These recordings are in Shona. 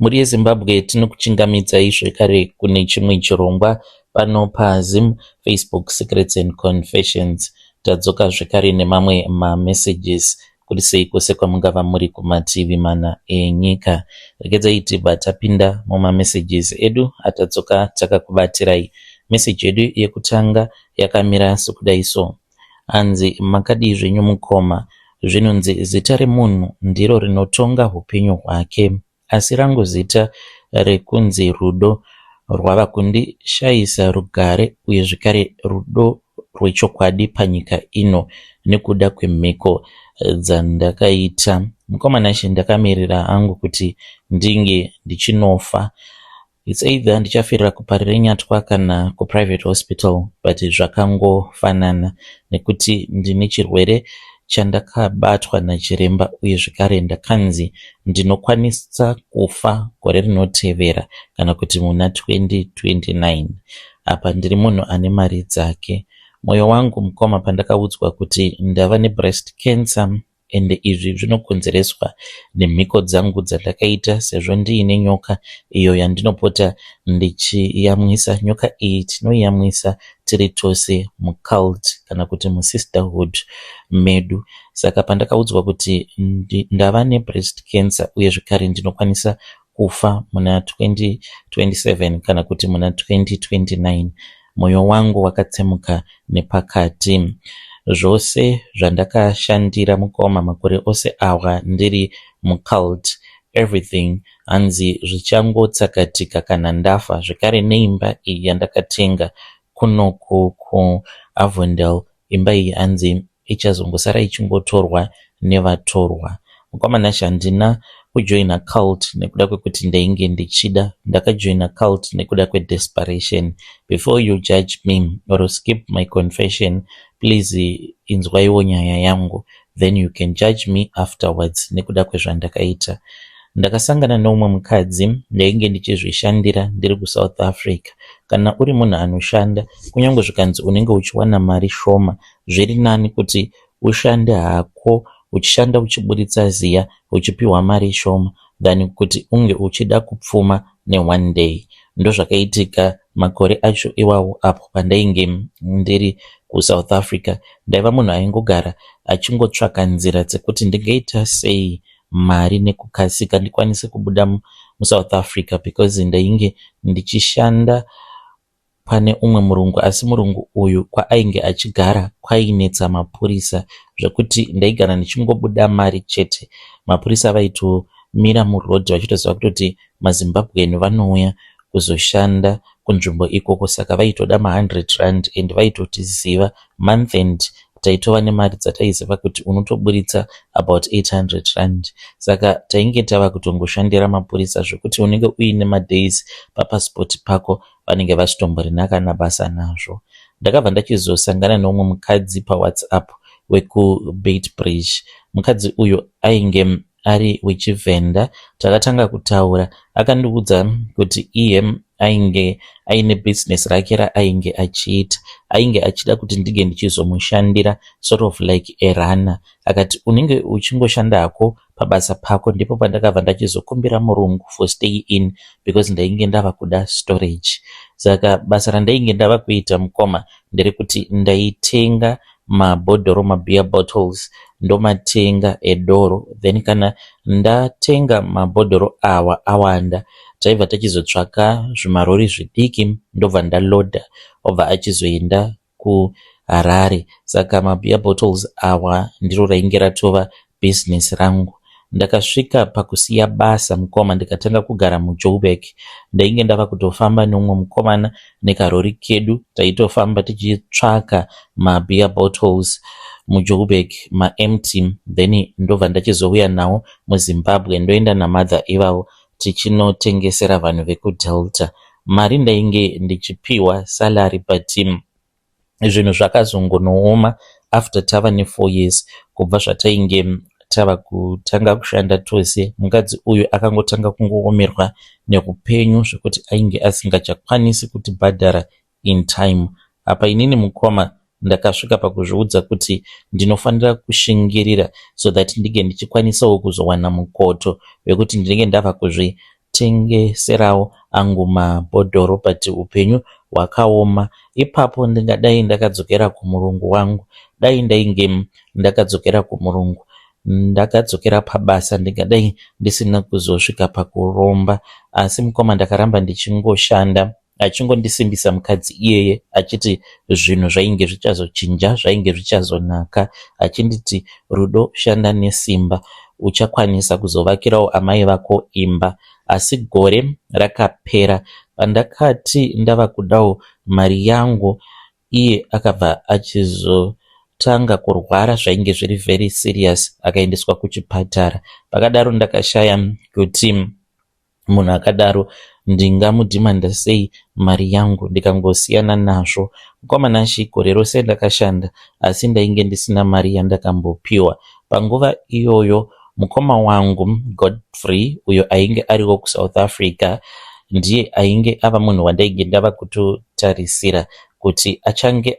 Muri yeZimbabwe tinokuchingamidzai zvekare kune chimwe chirongwa pano paZim Facebook Secrets and Confessions. Tadzoka zvekare nemamwe mamessages kuri sei kwose kwamungava muri kumativi mana enyika. Regedzai tibva tapinda mumamessages edu atadzoka takakubatirai. Message yedu yekutanga yakamira sokudai so. Anzi makadi zvenyu mukoma, zvinonzi zita remunhu ndiro rinotonga upenyu hwake, asi rangu zita rekunzi rudo rwava kundishayisa rugare uye zvekare rudo rwechokwadi panyika ino nekuda kwemhiko dzandakaita. Mukomana she ndakamirira hangu kuti ndinge ndichinofa. It's either ndichafirira kuparire nyatwa kana kuprivate hospital, but zvakangofanana nekuti ndine chirwere chandakabatwa nachiremba uye zvekare ndakanzi ndinokwanisa kufa gore rinotevera kana kuti muna 2029. Apa ndiri munhu ane mari dzake. Moyo wangu mukoma pandakaudzwa kuti ndava nebreast cancer ende izvi zvinokonzereswa nemhiko dzangu dzandakaita sezvo ndiine nyoka iyo yandinopota ndichiyamwisa. Nyoka iyi tinoiyamwisa tiri tose mucult kana kuti musisterhood medu. Saka pandakaudzwa kuti ndava nebreast cancer uye zvekare ndinokwanisa kufa muna 2027 kana kuti muna 2029, moyo wangu wakatsemuka nepakati. Zvose zvandakashandira mukoma makore ose awa ndiri mucult, everything hanzi zvichangotsakatika kana ndafa. Zvekare neimba iyi yandakatenga kunoku kuAvondale, imba iyi hanzi ichazongosara ichingotorwa nevatorwa. Mukomana handina kujoina cult nekuda kwekuti ndainge ndichida, ndakajoina cult nekuda kwedesperation. Before you judge me or skip my confession, please inzwaiwo nyaya yangu, then you can judge me afterwards nekuda kwezvandakaita. Ndakasangana neumwe mukadzi ndainge ndichizvishandira ndiri kuSouth Africa. Kana uri munhu anoshanda, kunyange zvikanzi unenge uchiwana mari shoma, zviri nani kuti ushande hako uchishanda uchiburitsa ziya uchipiwa mari shoma than kuti unge uchida kupfuma ne1 day. Ndo zvakaitika makore acho iwawo apo pandainge ndiri kuSouth Africa. Ndaiva munhu aingogara achingotsvaka nzira dzekuti ndingaita sei mari nekukasika ndikwanise kubuda muSouth Africa, because ndainge ndichishanda pane umwe murungu, asi murungu uyu kwaainge achigara kwainetsa mapurisa zvekuti ndaigara ndichingobuda mari chete. Mapurisa vaitomira murodhi vachitoziva kuti maZimbabwean vanouya kuzoshanda kunzvimbo ikoko, saka vaitoda ma100 rand and vaitotiziva month end taitova nemari dzataiziva kuti unotoburitsa about 800 rand. Saka tainge tava kutongoshandira mapurisa zvekuti unenge uine madays papasipoti pako vanenge vachitomborinaka nabasa nazvo. Ndakabva ndachizosangana neumwe mukadzi paWhatsApp wekuBeitbridge. Mukadzi uyu ainge ari wechiVenda. Takatanga kutaura, akandiudza kuti iye ainge aine business rake raainge achiita. Ainge achida kuti ndige ndichizomushandira sort of like a runner. Akati unenge uchingoshanda hako pabasa pako. Ndipo pandakabva ndachizokumbira murungu for stay in, because ndainge ndava kuda storage. Saka basa randainge ndava kuita mukoma nderekuti ndaitenga mabhodhoro, mabeer bottles, ndomatenga edoro, then kana ndatenga mabhodhoro awa awanda taibva tachizotsvaka zvimarori zvidiki ndobva ndaloda obva achizoenda kuHarare. Saka mabeer bottles awa ndiro rainge ratova business rangu. Ndakasvika pakusiya basa mukoma ndikatanga kugara muJoburg. Ndainge ndava kutofamba neumwe mukomana nekarori kedu, taitofamba tichitsvaka mabeer bottles muJoburg maempty, then ndobva ndachizouya nawo muZimbabwe ndoenda namadha ivavo tichinotengesera vanhu vekuDelta. Mari ndainge ndichipiwa salary, but zvinhu zvakazongonooma after tava ne4 years kubva zvatainge tava kutanga kushanda tose. Mukadzi uyu akangotanga kungoomerwa neupenyu zvekuti ainge asingachakwanisi kutibhadhara in time. Apa inini mukoma ndakasvika pakuzviudza kuti ndinofanira kushingirira so that ndige ndichikwanisawo kuzowana mukoto wekuti ndinenge ndava kutengeserawo angu mabhodhoro, but upenyu hwakaoma. Ipapo ndingadai ndakadzokera kumurungu wangu, dai ndainge ndakadzokera kumurungu, ndakadzokera pabasa, ndingadai ndisina kuzosvika pakuromba. Asi mukoma ndakaramba ndichingoshanda, achingondisimbisa mukadzi iyeye, achiti zvinhu zvainge zvichazochinja, zvainge zvichazonaka, achinditi Rudo, shanda nesimba, uchakwanisa kuzovakirawo amai vako imba. Asi gore rakapera, pandakati ndava kudawo mari yangu, iye akabva achizotanga kurwara zvainge zviri very serious, akaendeswa kuchipatara. Pakadaro ndakashaya kuti munhu akadaro ndingamudhimanda sei mari yangu, ndikangosiyana nazvo. Mukoma gore rose ndakashanda, asi ndainge ndisina mari yandakambopiwa. Panguva iyoyo mukoma wangu Godfrey, uyo ainge ariwo kuSouth Africa, ndiye ainge ava munhu wandainge ndava kutotarisira kuti achange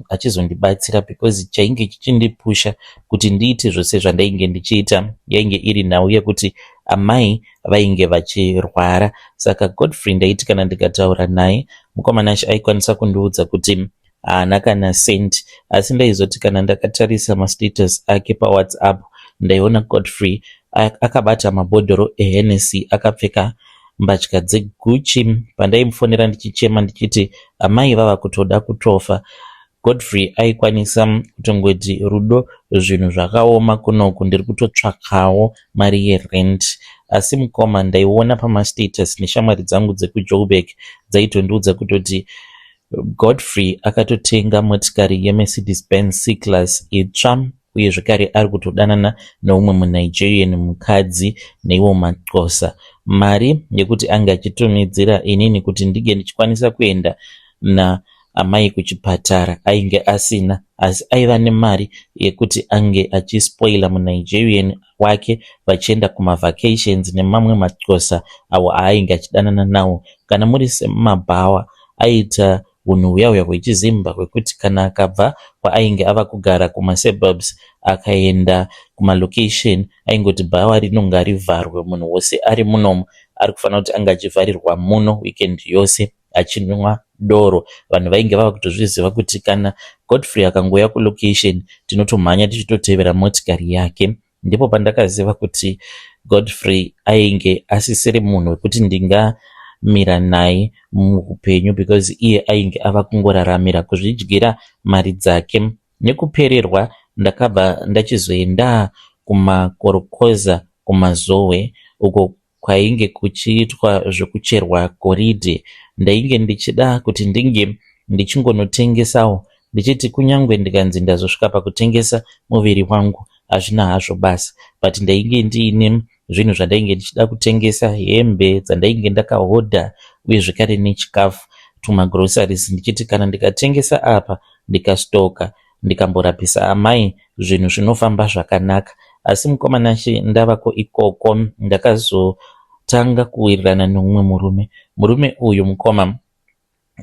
achizondibatsira, because chainge chichindipusha kuti ndiite zvose zvandainge ndichiita yainge iri nhau yekuti amai vainge vachirwara. Saka Godfrey ndaiti kana ndikataura naye, mukoma aikwanisa kundiudza kuti haana kana sendi. Asi ndaizoti kana ndakatarisa mastatus ake paWhatsApp, ndaiona Godfrey akabata mabhodhoro eHennessy, akapfeka mbatya dzeGucci. Pandaimufonera ndichichema ndichiti amai vava kutoda kutofa, Godfrey aikwanisa kutongoti Rudo, zvinhu zvakaoma kunoku, ndiri kutotsvakawo mari yerent. Asi mukoma ndaiona pamastatus neshamwari dzangu dzekuJoburg dzaitondiudza kutoti Godfrey akatotenga motikari yeMercedes Benz C-Class itsva, uye zvekare ari kutodanana neumwe muNigerian mukadzi neiwo maxhosa. Mari yekuti anga achitumidzira inini kuti ndige ndichikwanisa kuenda naamai kuchipatara ainge asina, asi aiva nemari yekuti ange achispoila muNigerian wake vachienda kumavacations nemamwe maxhosa awo ainge achidanana nawo. Kana muri semabhawa, aita unhu huya hwechiZimba hwekuti kana akabva kwaainge ava kugara kumasuburbs akaenda kumalocation, aingoti bhawa rinonga rivharwe, munhu wose ari munomu ari kufanira kuti anga achivharirwa muno weekend yose achinwa doro. Vanhu vainge vava kutozviziva kuti kana Godfrey akangouya kulocation, tinotomhanya tichitotevera motikari yake. Ndipo pandakaziva kuti Godfrey ainge asisiri munhu wekuti ndingamira naye muupenyu, because iye ainge ava kungoraramira kuzvidyira mari dzake. Nekupererwa ndakabva ndachizoenda kumakorokoza kumazowe, uko kwainge kuchiitwa zvekucherwa goridhe. Ndainge ndichida kuti ndinge ndichingonotengesawo, ndichiti kunyange ndikanzi ndazosvika pakutengesa muviri wangu hazvina hazvo basa, but ndainge ndiine zvinhu zvandainge ndichida kutengesa, hembe dzandainge ndakahodha, uye zvekare nechikafu, tumagroceries, ndichiti kana ndikatengesa apa ndikastoka, ndikamborapisa amai, zvinhu zvinofamba zvakanaka. Asi mukoma ndavako ikoko, ndakazotanga kuwirirana neumwe murume uyu mukoma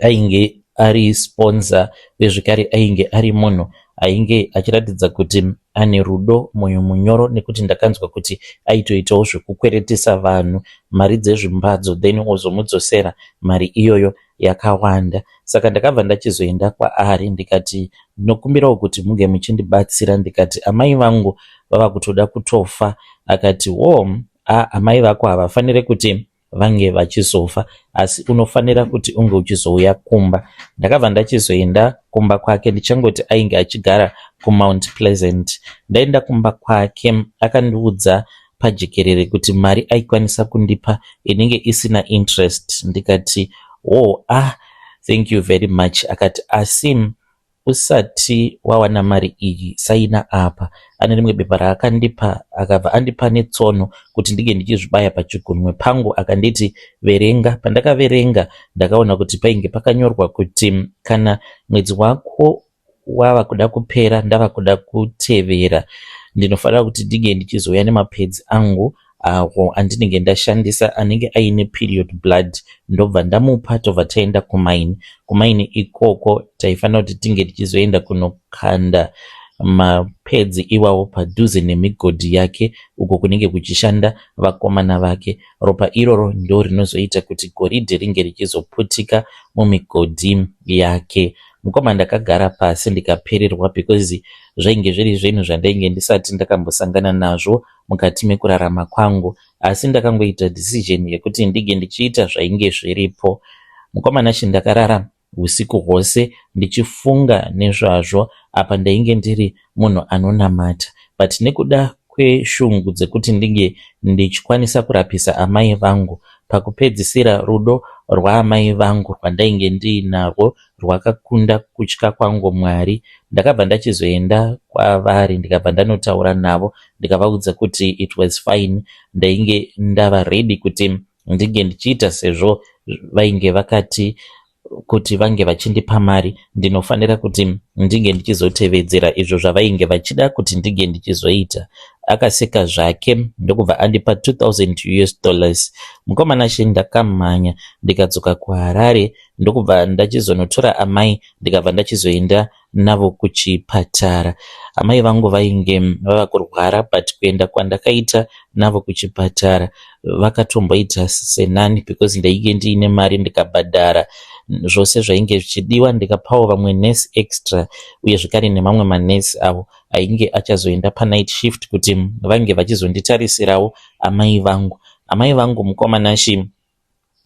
ainge ari sponsor, uye zvekare ainge ari munhu ainge achiratidza kuti ane rudo, mwoyo munyoro, nekuti ndakanzwa kuti aitoitawo zvekukweretesa vanhu mari dzezvimbadzo, then ozomudzosera mari iyoyo yakawanda. Saka ndakabva ndachizoenda kwaari ndikati ndinokumbirawo kuti munge muchindibatsira. Ndikati amai vangu vava kutoda kutofa. Akati amai vako havafaniri kuti vange vachizofa, asi unofanira kuti unge uchizouya kumba. Ndakabva ndachizoenda kumba kwake, ndichangoti ainge achigara kuMount Pleasant. Ndaenda kumba kwake, akandiudza pajekerere kuti mari aikwanisa kundipa inenge isina interest. Ndikati thank you very much. Akati asi usati wawana mari iyi saina apa. Ane rimwe bepa raakandipa, akabva andipa netsono kuti ndige ndichizvibaya pachigunwe pangu, akanditi verenga. Pandakaverenga ndakaona kuti painge pakanyorwa kuti kana mwedzi wako wava kuda kupera, ndava kuda kutevera, ndinofanira kuti ndige ndichizouya nemapads angu awo andinenge ndashandisa anenge aine period blood, ndobva ndamupa, tobva taenda kumaini ikoko. Taifanira kuti tinge tichizoenda kunokanda mapedzi iwawo padhuze nemigodhi yake uko kunenge kuchishanda vakomana vake. Ropa iroro ndo rinozoita kuti goridhe ringe richizoputika mumigodhi yake. Mukoma ndakagara pasi ndikapererwa because zvainge zviri zvinhu zvandainge ndisati ndakambosangana nazvo mukati mekurarama kwangu, asi ndakangoita decision yekuti ndige ndichiita zvainge zviripo. Mukomana ndakarara usiku hwose ndichifunga nezvazvo apa ndainge ndiri munhu anonamata, but nekuda kweshungu dzekuti ndinge ndichikwanisa kurapisa amai vangu, pakupedzisira rudo rwaamai vangu rwandainge ndiinarwo rwakakunda kutya kwangu Mwari. Ndakabva ndachizoenda kwavari ndikabva ndanotaura navo ndikavaudza kuti it was fine, ndainge ndava ready kuti ndinge ndichiita sezvo vainge vakati kuti vange vachindipa mari ndinofanira kuti ndinge ndichizotevedzera izvo zvavainge vachida kuti ndinge ndichizoita. Akaseka zvake ndokubva andipa $2000. Mukomana ndakamhanya ndikadzoka kuHarare ndokubva ndachizonotora amai ndikabva ndachizoenda navo kuchipatara. Amai vangu vainge vava kurwara, but kuenda kwandakaita navo kuchipatara vakatomboita senani because ndainge ndiine mari ndikabhadhara zvose zvainge zvichidiwa, ndikapawo vamwe nesi extra uye zvakare nemamwe manesi avo ainge achazoenda panight shift kuti vange vachizonditarisirawo amai vangu. Amai vangu mukomana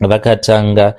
vakatanga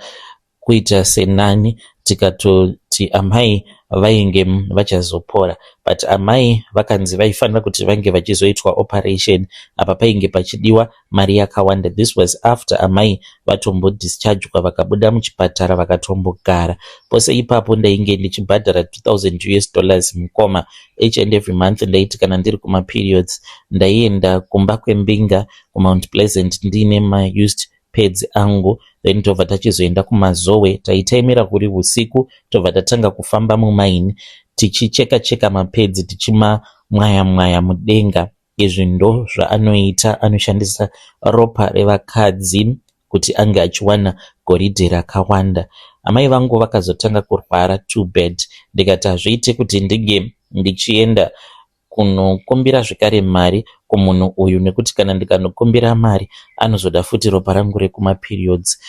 kuita senani, tikatoti amai vainge vachazopora, but amai vakanzi vaifanira kuti vange vachizoitwa operation apa painge pachidiwa mari yakawanda. This was after amai vatombodischargwa vakabuda muchipatara vakatombogara. Pose ipapo ndainge ndichibhadhara $2000 mukoma each and every month. Ndaiti kana ndiri kumaperiods ndaienda kumba kwembinga kuMount Pleasant ndiine maused pads angu, then tobva tachizoenda kumazowe taitaimira kuri usiku, tobva tatanga kufamba mumaini tichicheka mapedzi tichimamwaya mudenga. Izvi ndo zvaanoita, anoshandisa ropa revakadzi kuti ange achiwana goridhe rakawanda. Amai vangu vakazotanga kurwara too bad, ndikati hazviite kuti ndige ndichienda kunokumbira zvekare mari kumunhu uyu, nekuti kana ndikanokumbira mari anozoda futi ropa rangu rekumaperiods.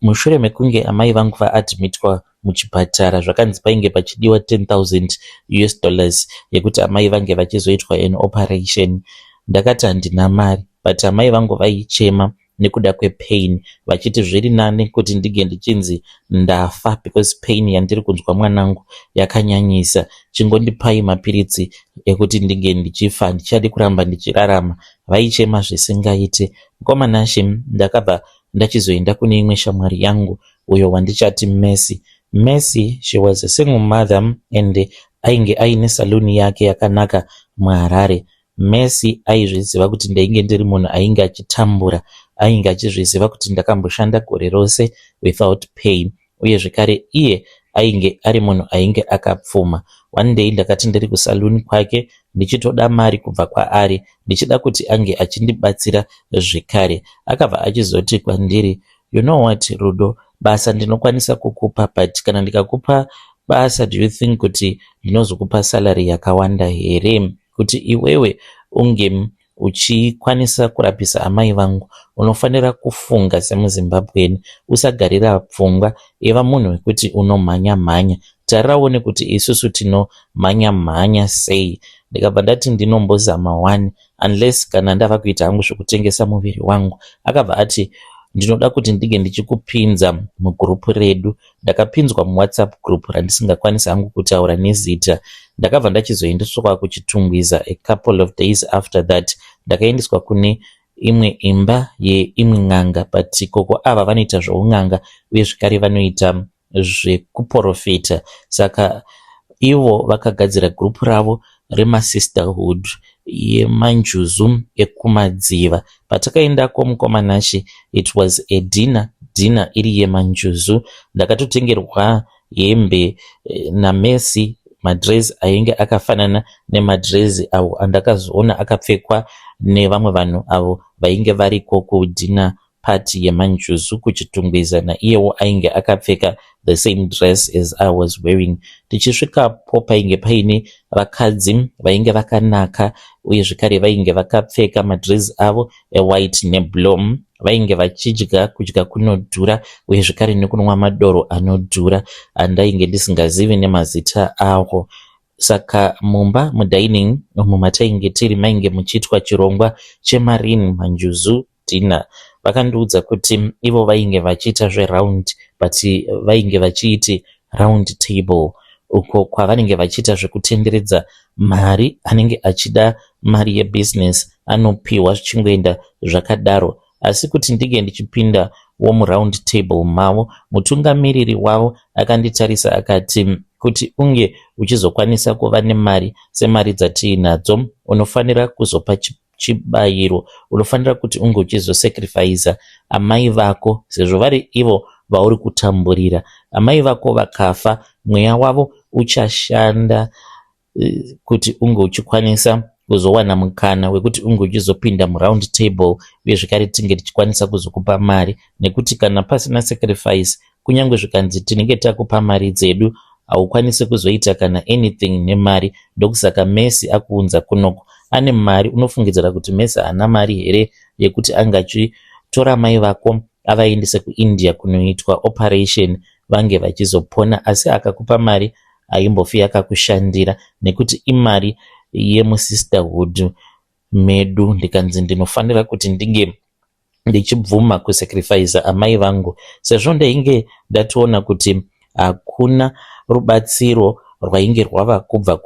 Mushure mekunge amai vangu vaadmitwa muchipatara zvakanzi painge pachidiwa $10,000 yekuti amai vange vachizoitwa an operation. Ndakati handina mari, but amai vangu vaichema nekuda kwepain vachiti zviri nani kuti ndige ndichinzi ndafa because pain yandiri kunzwa mwanangu yakanyanyisa, chingondipai mapiritsi ekuti ndige ndichifa, ndichadi kuramba ndichirarama. Vaichema zvisingaite. Mukomana ndakabva ndachizoenda kune imwe shamwari yangu uyo wandichati Messi. She was a single mother and ainge aine saluni yake yakanaka muHarare. Messi aizviziva kuti ndainge ndiri munhu ainge achitambura, ainge achizviziva kuti ndakamboshanda gore rose without pay, uye zvekare iye ainge ari munhu ainge akapfuma. One day ndakati ndiri kusaluni kwake ndichitoda mari kubva kwaari ndichida kuti ange achindibatsira zvekare. Akabva achizoti kwandiri, you know what Rudo, basa ndinokwanisa kukupa, but kana ndikakupa basa do you think kuti ndinozokupa salary yakawanda here? Kuti iwewe unge uchikwanisa kurapisa amai vangu unofanira kufunga semuZimbabweni, usagarira pfungwa, eva munhu wekuti unomhanya. Taraone kuti isusu tinomhanya sei. Ndikabva ndati ndinombozama 1 unless kana ndava kuita hangu zvokutengesa muviri wangu. Akabva ati ndinoda kuti ndige ndichikupinza mugrupu redu. Ndakapinzwa muWhatsApp group randisingakwanisa hangu kutaura nezita. Ndakabva ndachizoendeswa kuchitungwiza a couple of days after that. Ndakaendeswa kune imwe imba yeimwe n'anga, but koko ava vanoita zvoun'anga uye zvekare vanoita zvekuprofita. Saka ivo vakagadzira group ravo remasisterhood yemanjuzu ekumadziva. Patakaendako mukomana it was a dinner iri yemanjuzu. Ndakatotengerwa hembe naMessi, madress ainge akafanana nemadress avo andakazoona akapfekwa nevamwe vanhu avo vainge variko kudhina pati yemanjuzu kuchitungwiza, naiyewo ainge akapfeka the same dress as I was wearing. Tichisvikapo painge paine vakadzi vainge vakanaka uye zvekare vainge vakapfeka madress avo ewhite neblue. Vainge vachidya kudya kunodhura uye zvekare nekunwa madoro anodhura andainge ndisingazivi nemazita avo. Saka mumba mudining umo matainge tiri mainge muchiitwa chirongwa chemarine manjuzu dinner. Vakandiudza kuti ivo vainge vachiita zveround but vainge vachiiti round table, uko kwavanenge vachiita zvekutenderedza mari. Anenge achida mari yebusiness anopiwa zvichingoenda zvakadaro. Asi kuti ndige ndichipinda womuround table mavo, mutungamiriri wavo akanditarisa akati, kuti unge uchizokwanisa kuva nemari semari dzatiinadzo, unofanira kuzopa chibayiro, unofanira kuti unge uchizosacrifice amai vako, sezvo vari ivo vauri kutamburira. Amai vako vakafa, mweya wavo uchashanda kuti unge uchikwanisa kuzowana mukana wekuti unge uchizopinda muround table uye zvekare tinge tichikwanisa kuzokupa mari, nekuti kana pasina sacrifice, kunyange zvikanzi tinenge takupa mari dzedu, haukwanisi kuzoita kana anything nemari. Ndokusaka Messi akuunza kunoko ane mari, unofungidzira kuti Messi haana mari here yekuti angachitora mai vako avaendese kuIndia kunoitwa operation vange vachizopona. Asi akakupa mari haimbofi yakakushandira, nekuti imari yemusisterhood medu. Ndikanzi ndinofanira kuti ndinge ndichibvuma kusacrifice amai vangu, sezvo ndainge ndatoona kuti hakuna rubatsiro rwainge rwava kubva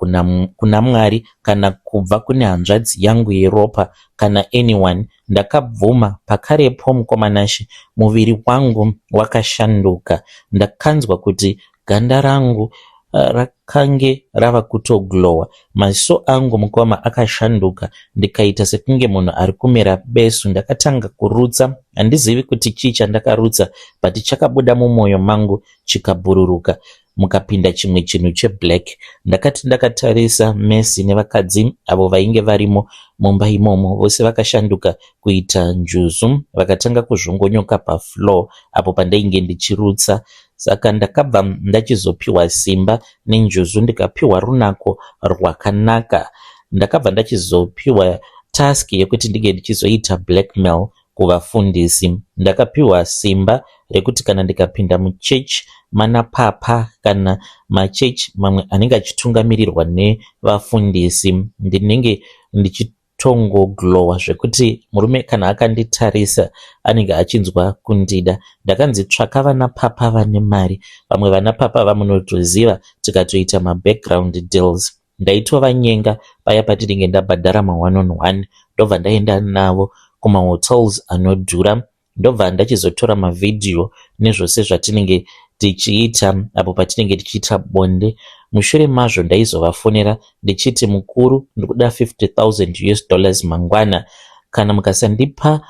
kuna Mwari kana kubva kune hanzvadzi yangu yeropa kana anyone. Ndakabvuma pakarepo mukomanashi, muviri wangu wakashanduka. Ndakanzwa kuti ganda rangu rakange rava kutoglowa, maziso angu mukoma akashanduka, ndikaita sekunge munhu ari kumera besu. Ndakatanga kurutsa, handizivi kuti chii chandakarutsa, but chakabuda mumwoyo mangu chikabhururuka, mukapinda chimwe chinhu cheblack. Ndakati ndakatarisa Messi nevakadzi avo vainge varimo mumba imomo, vose vakashanduka kuita njuzu, vakatanga kuzvongonyoka pafloor apo pandainge ndichirutsa. Saka ndakabva ndachizopiwa simba nenjuzu, ndikapiwa runako rwakanaka. Ndakabva ndachizopiwa task yekuti ndige ndichizoita blackmail kuvafundisi. Ndakapiwa simba rekuti kana ndikapinda muchechi mana papa kana machechi mamwe anenge achitungamirirwa nevafundisi, ndinenge ndichitongoglowa zvekuti murume kana akanditarisa anenge achinzwa kundida. Ndakanzi tsvaka vana papa vane mari, vamwe vana papa vamunotoziva tikatoita mabackground deals. Ndaitovanyenga paya patinenge ndabhadhara ma1 on 1, ndobva ndaenda navo kumahotels anodhura, ndobva ndachizotora mavidhiyo nezvose zvatinenge tichiita apo patinenge tichiita bonde. Mushure mazvo ndaizovafonera ndichiti, mukuru, ndikuda $50,000 mangwana. Kana mukasandipa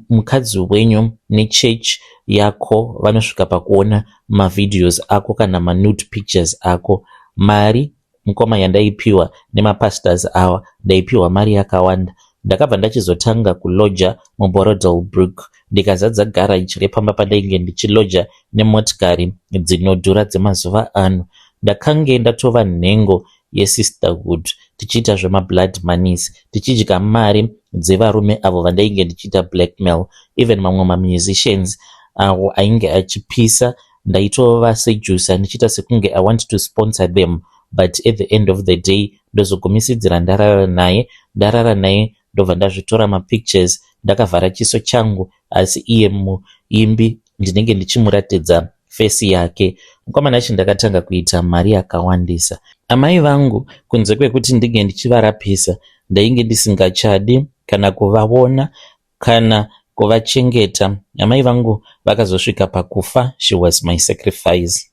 mukadzi wenyu nechechi yako vanosvika pakuona mavidhios ako kana manude pictures ako. Mari mukoma yandaipiwa nemapastors awa, ndaipiwa mari yakawanda. Ndakabva ndachizotanga kuloja muBorodale Brook, ndikazadza garage repamba pandainge ndichiloja nemotikari dzinodhura dzemazuva ano. Ndakange ndatova nhengo yesisterhood, tichiita zvemablood monies, tichidya mari dzevarume avo vandainge ndichiita blackmail. Even mamwe mamusicians avo ainge achipisa, ndaitova sejusa ndichiita sekunge I want to sponsor them, but at the end of the day ndozogumisidzira ndarara naye ndobva ndazvitora mapictures ndakavhara chiso changu, asi iye muimbi ndinenge ndichimuratidza fesi yake. Mukomanachi ndakatanga kuita mari yakawandisa. Amai vangu, kunze kwekuti ndinge ndichivarapisa, ndainge ndisingachadi kana kuvaona kana kuvachengeta. Amai vangu vakazosvika pakufa. She was my sacrifice.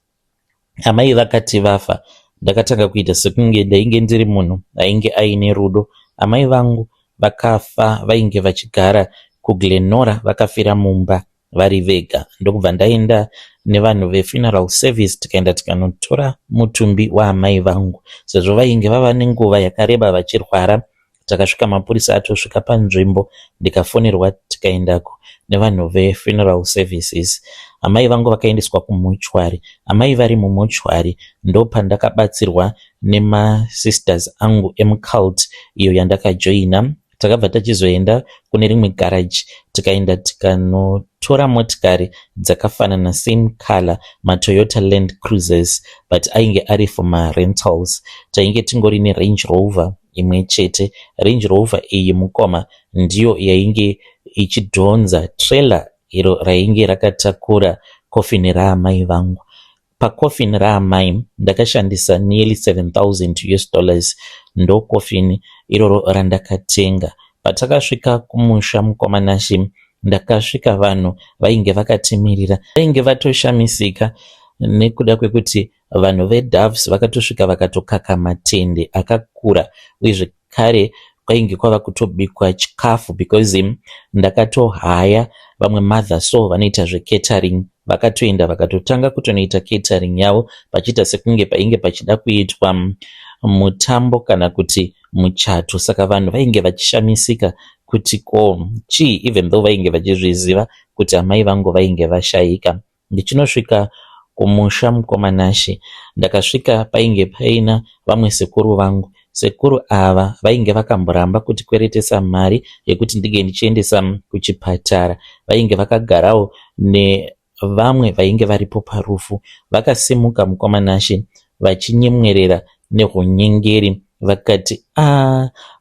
Amai vakati vafa, ndakatanga kuita sekunge ndainge ndiri munhu ainge aine rudo. Amai vangu vakafa vainge vachigara kuGlenora, vakafira mumba vari vega. Ndokubva ndaenda nevanhu vefuneral service tikaenda tikanotora mutumbi waamai vangu, sezvo vainge vava nenguva yakareba vachirwara. takasvika mapurisa atosvika panzvimbo, ndikafonerwa tikaendako nevanhu vefuneral services. Amai vangu vakaendeswa kumuchwari. Amai vari mumuchwari ndo pandakabatsirwa nemasisters angu emcult iyo yandakajoina. Takabva tachizoenda kune rimwe garage, tikaenda tikanotora motikari dzakafanana same color, maToyota Land Cruisers, but ainge ari for marentals. Tainge tingori neRange Rover imwe chete. Range Rover iyi mukoma ndiyo yainge ichidhonza trailer iro rainge rakatakura coffin raamai vangu. Pacoffin raamai ndakashandisa nearly $7,000 ndo coffin iroro randakatenga. Patakasvika kumusha mukomanashi, ndakasvika vanhu vainge vakatimirira. Vainge vatoshamisika nekuda kwekuti vanhu veDoves vakatosvika vakatokaka matende akakura, uye zvekare kwainge kwava kutobikwa chikafu because ndakatohaya vamwe mother so vanoita zvecatering, vakatoenda vakatotanga kutonoita catering yavo pachiita sekunge painge pachida kuitwa mutambo kana kuti muchato. Saka vanhu vainge vachishamisika kuti ko chii, even though vainge vachizviziva kuti amai vangu vainge vashayika. Ndichinosvika kumusha mukomanashi, ndakasvika painge paina vamwe sekuru vangu. Sekuru ava vainge vakamboramba kuti kweretesa mari yekuti ndige ndichiendesa kuchipatara. Vainge vakagarawo nevamwe vainge varipo parufu. Vakasimuka mukomanashi vachinyemwerera nehunyengeri, vakati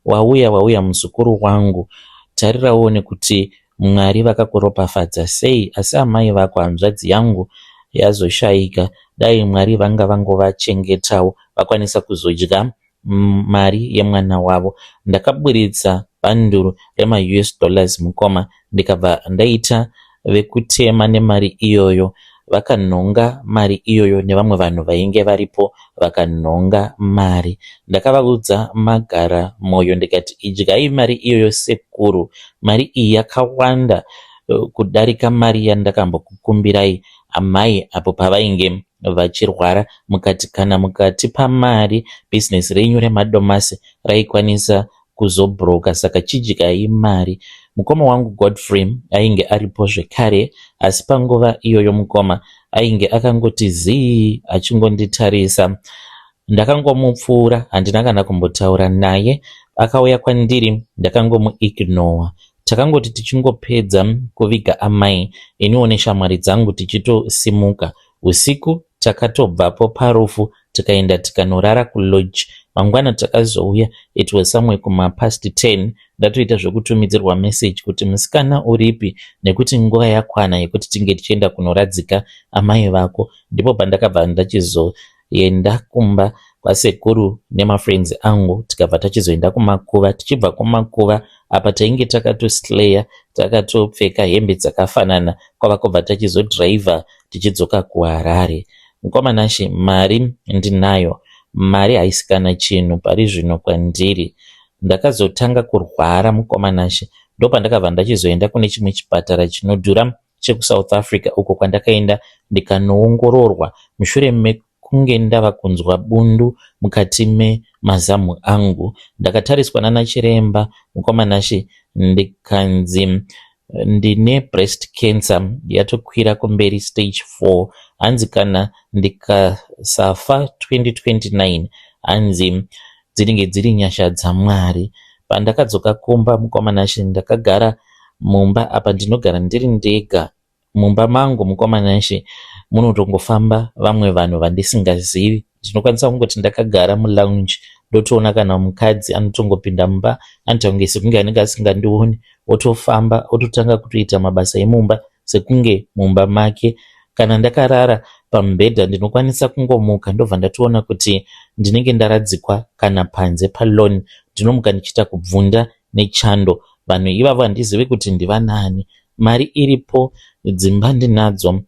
wauya muzukuru wangu, tarirawo nekuti Mwari vakakuropafadza sei, asi amai vako hanzvadzi yangu yazoshayika. Dai Mwari vanga vangovachengetawo vakwanisa kuzodya mari yemwana wavo. Ndakaburitsa bhanduru rema$US mukoma, ndikabva ndaita vekutema nemari iyoyo. Vakanhonga mari iyoyo nevamwe vanhu vainge varipo vakanhonga mari. Ndakavaudza magara moyo ndikati, idyai mari iyoyo sekuru, mari iyi yakawanda kudarika mari yandakambokukumbirai amai apo pavainge vachirwara. Mukati kana mukatipa mari, bhizinesi renyu remadomasi raikwanisa kuzobhuroka, saka chidyai mari. Mukoma wangu Godfrey ainge aripo zvekare, asi panguva iyoyo mukoma ainge akangoti zii achingonditarisa. Ndakangomupfuura, handina kana kumbotaura naye. Akauya kwandiri, ndakangomuignora. Takangoti tichingopedza kuviga amai, iniwo neshamwari dzangu tichitosimuka. Usiku takatobvapo parufu tikaenda tikanorara kulodge. Mangwana takazouya, it was somewhere kuma past 10, ndatoita zvekutumidzirwa message kuti musikana uripi, nekuti nguva yakwana yekuti tinge tichienda kunoradzika amai vako. Ndipo pandakabva ndachizoenda kumba kwasekuru nemafriends angu, tikabva tachizoenda kumakuva. Tichibva kumakuva apa tainge takatoslaya, takatopfeka hembe dzakafanana, kwava kubva tachizodhiraivha tichidzoka kuHarare. Mukomanashi, mari ndinayo, mari haisi kana chinhu pari zvino kwandiri. Ndakazotanga kurwara mukomanashi, ndo pandakabva ndachizoenda kune chimwe chipatara chinodhura chekuSouth Africa, uko kwandakaenda ndikanoongororwa mushure mekunge ndava kunzwa bundu mukati memazamu angu. Ndakatariswa nana chiremba mukomanashi, ndikanzi ndine breast cancer yatokwira kumberi stage 4. Hanzi kana ndikasafa 2029, hanzi dzinenge dziri nyasha dzaMwari. Pandakadzoka kumba mukomanashi, ndakagara mumba apa ndinogara ndiri ndega. Mumba mangu mukomanashi munotongofamba vamwe vanhu vandisingazivi. Ndinokwanisa kungoti ndakagara mulounge, ndotoona kana mukadzi anotongopinda mumba, anotaunge sekunge anenge asingandioni, otofamba ototanga kutoita mabasa emumba sekunge mumba make. Kana ndakarara pamubhedha, ndinokwanisa kungomuka ndobva ndatoona kuti ndinenge ndaradzikwa kana panze paloni. Ndinomuka ndichita kubvunda nechando. Vanhu ivavo handizivi kuti ndiva nani. Mari iripo, dzimba ndinadzo,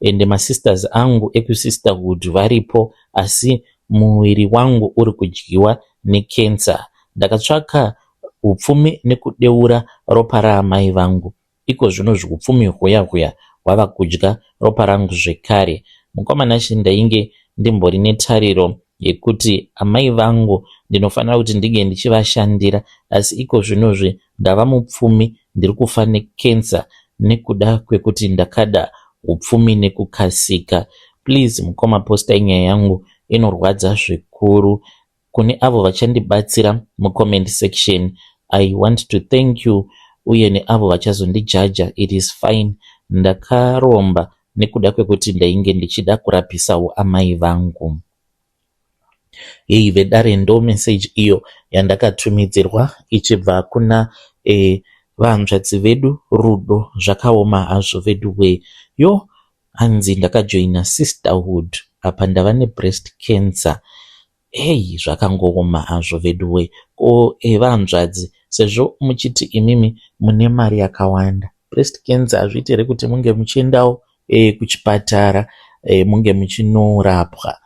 ende masisters angu ekusisterhood varipo, asi muviri wangu uri kudyiwa nekensa. Ndakatsvaka upfumi nekudeura ropa raamai vangu, iko zvino zviupfumi huya hwava kudya ropa rangu zvekare. Mukomanashi, ndainge ndimbori netariro yekuti amai vangu ndinofanira kuti ndige ndichivashandira, asi iko zvinozvi ndava mupfumi, ndiri kufa nekensa nekuda kwekuti ndakada upfumi nekukasika. Please mukoma, postai nyaya yangu, inorwadza zvikuru. Kune avo vachandibatsira mucomment section, I want to thank you. Uye neavo vachazondijaja, it is fine. Ndakaromba nekuda kwekuti ndainge ndichida kurapisawo amai vangu. Hei vedare ndo message iyo yandakatumidzirwa ichibva kuna vanzvadzi vedu. Rudo zvakaoma hazvo vedu we. Yo, hanzi ndakajoina sisterhood apa ndava nebreast cancer. Hei, zvakangooma hazvo vedu we. Ko vanzvadzi, sezvo muchiti imimi mune mari yakawanda, breast cancer hazviiti here kuti munge muchiendawo kuchipatara munge muchinorapwa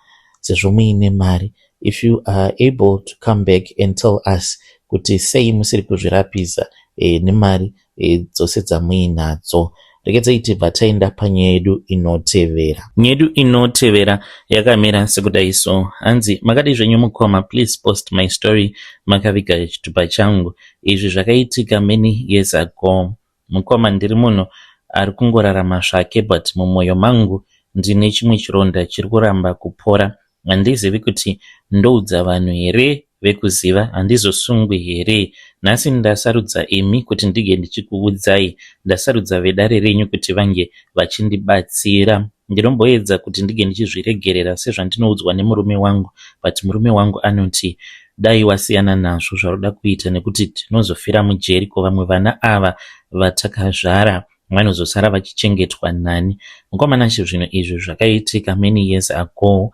sezvo muine mari. If you are able to come back and tell us kuti sei musiri kuzvirapisa nemari dzose dzamuinadzo. Regedzai tibva taenda panyaya yedu inotevera. Nyaya yedu inotevera yakamira sekudai so. Hanzi, makadi zvenyu mukoma, please post my story makaviga chitupa changu. Izvi zvakaitika many years ago. Mukoma, ndiri munhu ari kungorarama zvake, but mumwoyo mangu ndine chimwe chironda chiri kuramba kupora. Handizivi kuti ndoudza vanhu here vekuziva, handizosungwi here. Nhasi ndasarudza imi kuti ndige ndichikuudzai, ndasarudza vedare renyu kuti vange vachindibatsira. Ndinomboedza kuti ndige ndichizviregerera sezvandinoudzwa nemurume wangu, but murume wangu anoti dai wasiyana nazvo zvaroda kuita, nekuti tinozofira mujeri. Ko vamwe vana ava vatakazvara vanozosara vachichengetwa nani? Mukomana, zvinhu izvi zvakaitika many years ago.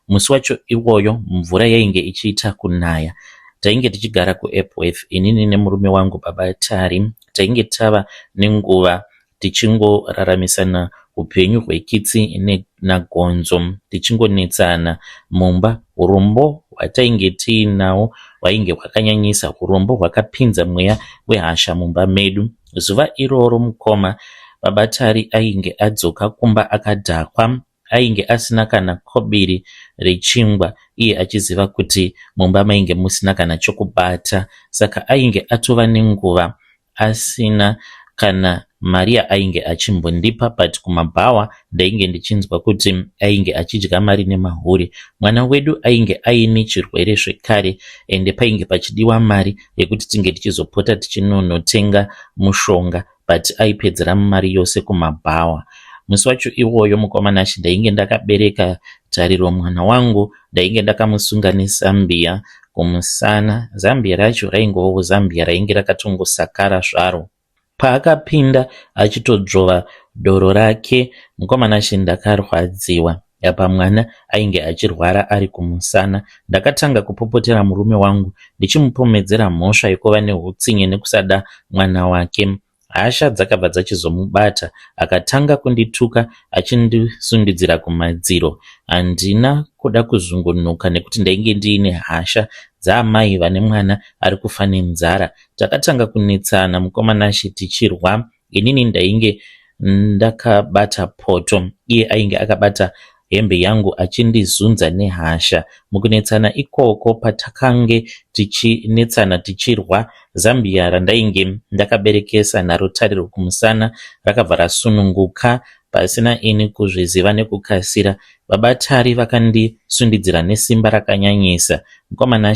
Musi wacho iwoyo mvura yainge ichiita kunaya. Tainge tichigara kuEpworth, inini nemurume wangu baba Tari. Tainge tava nenguva tichingoraramisana upenyu hwekitsi nagonzo, tichingonetsana mumba. Urombo hwatainge tiinawo hwainge hwakanyanyisa, urombo hwakapinza mweya wehasha mumba medu. Zuva iroro mukoma, baba Tari ainge adzoka kumba akadhakwa. Ainge asina kana kobiri rechingwa, iye achiziva kuti mumba mainge musina kana chokubata. Saka ainge atova nenguva asina kana mari ainge achimbondipa, but kumabhawa ndainge ndichinzwa kuti ainge achidya mari nemahuri. Mwana wedu ainge aine chirwere zvekare, ende painge pachidiwa mari yekuti tinge tichizopota tichinonotenga mushonga, but aipedzera mari yose kumabhawa. Musi wacho iwoyo mukomana, ndainge ndakabereka Tariro mwana wangu, ndainge ndakamusunga neZambia kumusana. Zambia racho raingowo Zambia rainge rakatongosakara zvaro. Paakapinda achitodzvova doro rake, mukomana ndakarwadziwa. Apa mwana ainge achirwara ari kumusana. Ndakatanga kupopotera murume wangu ndichimupomedzera mhosva yekuva nehutsinye nekusada mwana wake. Hasha dzakabva dzachizomubata, akatanga kundituka achindisundidzira kumadziro. Handina kuda kuzungunuka nekuti ndainge ndiine hasha dzaamai vane mwana ari kufa nenzara. Takatanga kunetsana mukomana tichirwa. Inini ndainge ndakabata poto, iye ainge akabata hembe yangu achindizunza nehasha. Mukunetsana ikoko, patakange tichinetsana tichirwa, Zambia randainge ndakaberekesa naro Tariro kumusana rakabva rasununguka pasina ini kuzviziva nekukasira. Baba Tari vakandisundidzira nesimba rakanyanyisa. Mukomana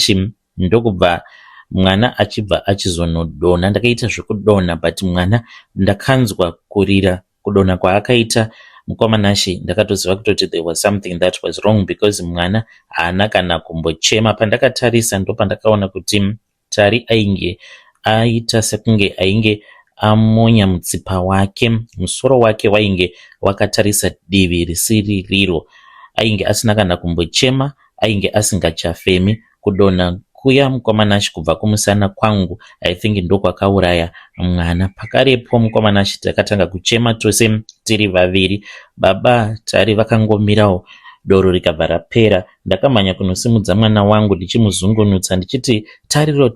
ndokubva mwana achibva achizonodona. Ndakaita zvekudona, but mwana ndakanzwa kurira kudona kwaakaita. Mukomana ndakatoziva kutoti there was something that was wrong, because mwana haana kana kumbochema. Pandakatarisa ndo pandakaona kuti Tari ainge aita sekunge ainge amonya mutsipa wake. Musoro wake wainge wakatarisa divi risiri riro. Ainge asina kana kumbochema, ainge asingachafemi. Kudona kuya mukomana kubva kumusana kwangu, I think ndo kwakauraya mwana. Pakarepo mukomana takatanga kuchema tose tiri vaviri. Baba Tari vakangomirawo, doro rikabva rapera. Ndakamhanya kunosimudza mwana wangu ndichimuzungunutsa ndichiti, Tariro,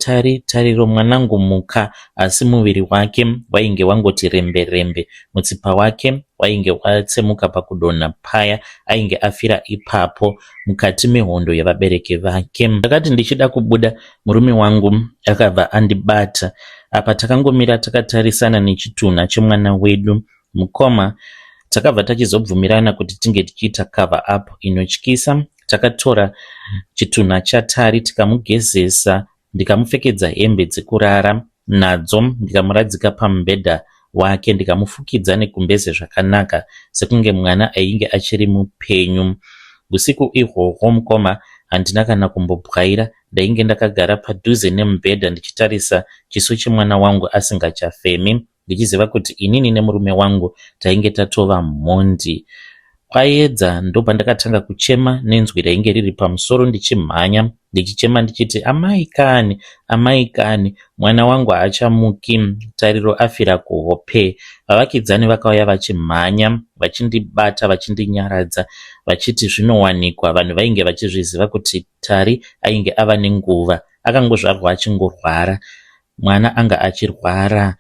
Tariro mwanangu muka. Asi muviri wake wainge wangoti rembe rembe. Mutsipa wake wainge watsemuka pakudonha paya ainge afira ipapo mukati mehondo yevabereki vake. Ndakati ndichida kubuda, murume wangu akabva andibata. Apa takangomira takatarisana nechitunha chemwana wedu mukoma. Takabva tachizobvumirana kuti tinge tichiita cover up inotyisa. Takatora chitunha chatari tikamugezesa, ndikamupfekedza hembe dzekurara nadzo, ndikamuradzika pamubhedha wake, ndikamufukidza nekumbeze zvakanaka sekunge mwana ainge achiri mupenyu. Usiku ihwohwo mukoma handina kana kumbobwaira, ndainge ndakagara padhuze nemubhedha ndichitarisa chiso chemwana wangu asingachafemi, ndichiziva kuti inini nemurume wangu tainge tatova mhondi. Kwaedza ndopandakatanga kuchema nenzwi rainge riri pamusoro, ndichimhanya ndichichema ndichiti, amai kani, amai kani, mwana wangu haachamuki, tariro afira kuhope. Vavakidzani vakauya vachimhanya, vachindibata, vachindinyaradza, vachiti zvinowanikwa. Vanhu vainge vachizviziva kuti Tari ainge ava nenguva, akangozvarwa achingorwara, mwana anga achirwara,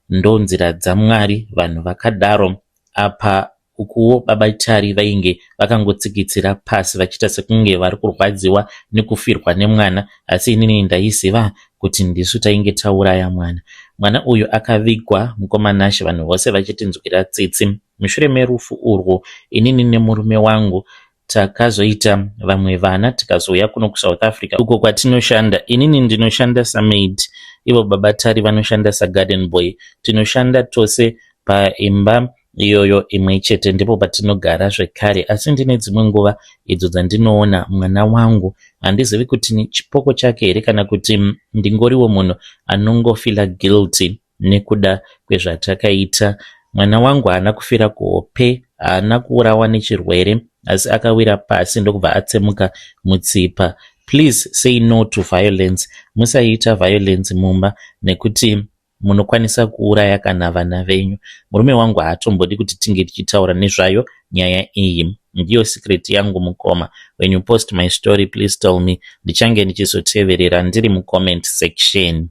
ndonzira dzaMwari. Vanhu vakadaro. Apa ukuwo baba Tari vainge vakangotsikitsira pasi vachiita sekunge vari kurwadziwa nekufirwa nemwana, asi inini ndaiziva kuti ndisu tainge tauraya mwana. Mwana uyu akavigwa mukomanashe, vanhu vose vachitinzwira tsitsi. Mushure merufu urwo, inini nemurume wangu takazoita vamwe vana, tikazouya kuno kuSouth Africa uko kwatinoshanda. Inini ndinoshanda samaid, ivo baba Tari vanoshanda sagarden boy. Tinoshanda tose paimba iyoyo imwe chete, ndipo patinogara zvekare. Asi ndine dzimwe nguva idzo dzandinoona mwana wangu, handizivi kuti ni chipoko chake here kana kuti ndingoriwo munhu anongofila guilty nekuda kwezvatakaita. Mwana wangu haana kufira kuhope, haana kuurawa nechirwere, asi akawira pasi ndokubva atsemuka mutsipa. Please say no to violence. Musaita violence mumba, nekuti munokwanisa kuuraya kana vana venyu. Murume wangu haatombodi kuti tinge tichitaura nezvayo nyaya iyi. Ndiyo secret yangu mukoma. When you post my story, please tell me. Ndichange ndichizoteverera ndiri mucomment section.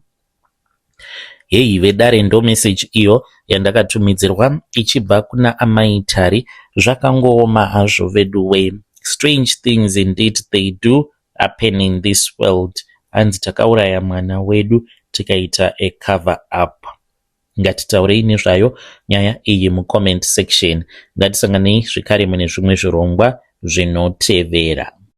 Hei vedare ndo message iyo yandakatumidzirwa ichibva kuna amai Tari. Zvakangooma hazvo veduwe. Strange things indeed they do happen in this world. Hanzi takauraya mwana wedu tikaita a cover up. Ngatitaurei nezvayo nyaya iyi mucomment section. Ngatisanganei zvekare mune zvimwe zvirongwa zvinotevera.